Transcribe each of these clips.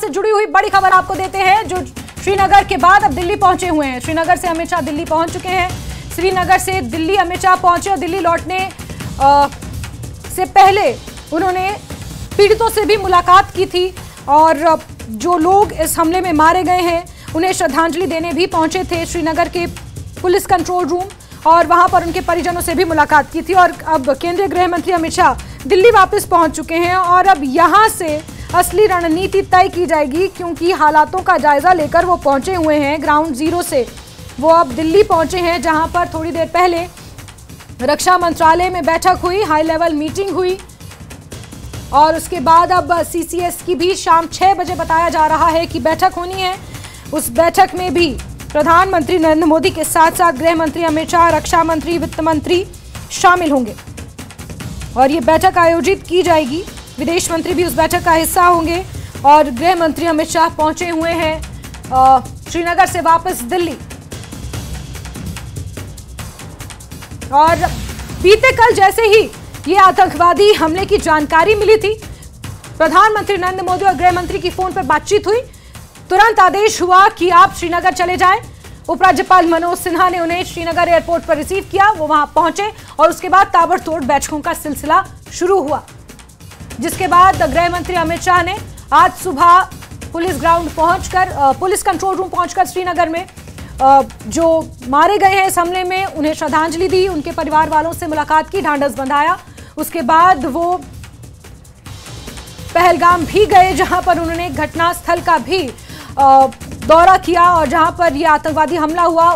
से जुड़ी हुई बड़ी खबर आपको देते हैं, जो श्रीनगर के बाद अब दिल्ली पहुंचे हुए हैं। श्रीनगर से अमित शाह दिल्ली पहुंच चुके हैं। श्रीनगर से दिल्ली अमित शाह पहुंचे और दिल्ली लौटने से पहले उन्होंने पीड़ितों से भी मुलाकात की थी और जो लोग इस हमले में मारे गए हैं उन्हें श्रद्धांजलि देने भी पहुंचे थे श्रीनगर के पुलिस कंट्रोल रूम, और वहां पर उनके परिजनों से भी मुलाकात की थी। और अब केंद्रीय गृह मंत्री अमित शाह दिल्ली वापस पहुंच चुके हैं और अब यहां से असली रणनीति तय की जाएगी, क्योंकि हालातों का जायजा लेकर वो पहुंचे हुए हैं। ग्राउंड जीरो से वो अब दिल्ली पहुंचे हैं, जहां पर थोड़ी देर पहले रक्षा मंत्रालय में बैठक हुई, हाई लेवल मीटिंग हुई और उसके बाद अब सीसीएस की भी शाम 6 बजे बताया जा रहा है कि बैठक होनी है। उस बैठक में भी प्रधानमंत्री नरेंद्र मोदी के साथ साथ गृह मंत्री अमित शाह, रक्षा मंत्री, वित्त मंत्री शामिल होंगे और ये बैठक आयोजित की जाएगी। विदेश मंत्री भी उस बैठक का हिस्सा होंगे और गृह मंत्री अमित शाह पहुंचे हुए हैं श्रीनगर से वापस दिल्ली। और बीते कल जैसे ही ये आतंकवादी हमले की जानकारी मिली थी, प्रधानमंत्री नरेंद्र मोदी और गृह मंत्री की फोन पर बातचीत हुई। तुरंत आदेश हुआ कि आप श्रीनगर चले जाएं। उपराज्यपाल मनोज सिन्हा ने उन्हें श्रीनगर एयरपोर्ट पर रिसीव किया, वो वहां पहुंचे और उसके बाद ताबड़तोड़ बैठकों का सिलसिला शुरू हुआ, जिसके बाद गृह मंत्री अमित शाह ने आज सुबह पुलिस ग्राउंड पहुंचकर, पुलिस कंट्रोल रूम पहुंचकर श्रीनगर में जो मारे गए हैं इस हमले में उन्हें श्रद्धांजलि दी, उनके परिवार वालों से मुलाकात की, ढांढस बंधाया। उसके बाद वो पहलगाम भी गए, जहां पर उन्होंने घटनास्थल का भी दौरा किया और जहां पर यह आतंकवादी हमला हुआ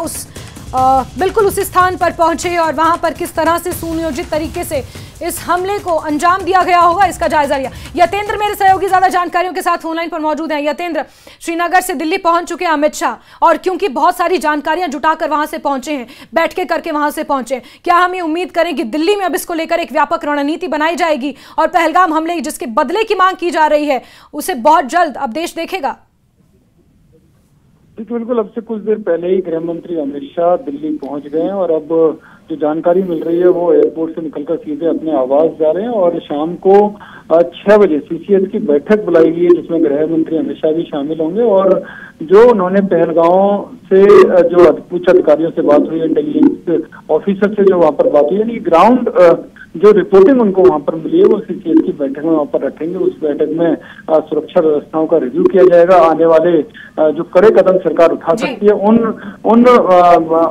बिल्कुल उसी स्थान पर पहुंचे और वहां पर किस तरह से सुनियोजित तरीके से इस हमले को अंजाम दिया गया होगा इसका जायजा लिया। यतेंद्र मेरे सहयोगी ज्यादा जानकारियों के साथ ऑनलाइन पर मौजूद हैं। यतेंद्र, श्रीनगर से दिल्ली पहुंच चुके हैं अमित शाह और क्योंकि बहुत सारी जानकारियां जुटाकर वहां से पहुंचे हैं, बैठ के करके वहां से पहुंचे, क्या हम ये उम्मीद करें कि दिल्ली में अब इसको लेकर एक व्यापक रणनीति बनाई जाएगी और पहलगाम हमले जिसके बदले की मांग की जा रही है उसे बहुत जल्द अब देश देखेगा? बिल्कुल, अब से कुछ देर पहले ही गृह मंत्री अमित शाह दिल्ली पहुंच गए हैं और अब जो जानकारी मिल रही है वो एयरपोर्ट से निकलकर सीधे अपने आवास जा रहे हैं और शाम को 6 बजे सीसीएस की बैठक बुलाई गई है, जिसमें गृह मंत्री अमित शाह भी शामिल होंगे। और जो उन्होंने पहलगांव से जो उच्च अधिकारियों से बात हुई, इंटेलिजेंस ऑफिसर से जो वहां पर बात हुई, यानी ग्राउंड जो रिपोर्टिंग उनको वहां पर मिली है वो सीसीएस की बैठक में वहां पर रखेंगे। उस बैठक में सुरक्षा व्यवस्थाओं का रिव्यू किया जाएगा, आने वाले जो कड़े कदम सरकार उठा सकती है उन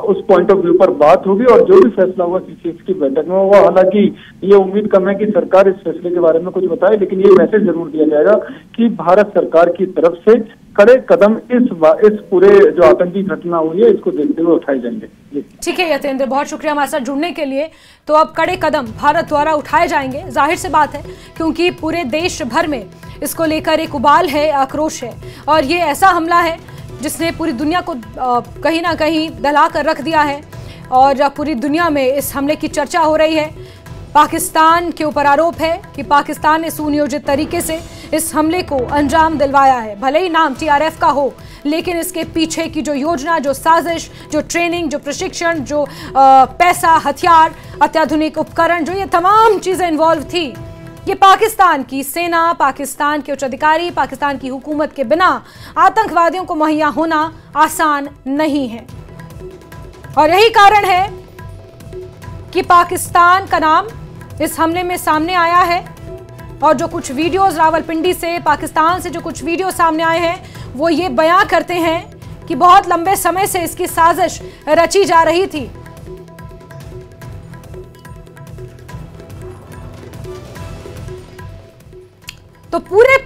उस पॉइंट ऑफ व्यू पर बात होगी और जो भी फैसला होगा सीसीएस की बैठक में होगा। हालांकि ये उम्मीद कम है कि सरकार इस फैसले के बारे में कुछ बताए, लेकिन ये मैसेज जरूर दिया जाएगा कि भारत सरकार की तरफ से कड़े कदम इस पूरे जो आतंकी घटना हुई है इसको देखते हुए उठाए जाएंगे। ठीक है यतेंद्र, बहुत शुक्रिया हमारे साथ जुड़ने के लिए। तो अब कड़े कदम भारत द्वारा उठाए जाएंगे, जाहिर सी बात है, क्योंकि पूरे देश भर में इसको लेकर एक उबाल है, आक्रोश है और ये ऐसा हमला है जिसने पूरी दुनिया को कहीं ना कहीं दहला कर रख दिया है और पूरी दुनिया में इस हमले की चर्चा हो रही है। पाकिस्तान के ऊपर आरोप है कि पाकिस्तान ने सुनियोजित तरीके से इस हमले को अंजाम दिलवाया है। भले ही नाम टीआरएफ का हो, लेकिन इसके पीछे की जो योजना, जो साजिश, जो ट्रेनिंग, जो प्रशिक्षण, जो पैसा, हथियार, अत्याधुनिक उपकरण, जो ये तमाम चीजें इन्वॉल्व थी, ये पाकिस्तान की सेना, पाकिस्तान के उच्च अधिकारी, पाकिस्तान की हुकूमत के बिना आतंकवादियों को मुहैया होना आसान नहीं है। और यही कारण है कि पाकिस्तान का नाम इस हमले में सामने आया है और जो कुछ वीडियोस रावलपिंडी से, पाकिस्तान से जो कुछ वीडियो सामने आए हैं वो ये बयां करते हैं कि बहुत लंबे समय से इसकी साजिश रची जा रही थी। तो पूरे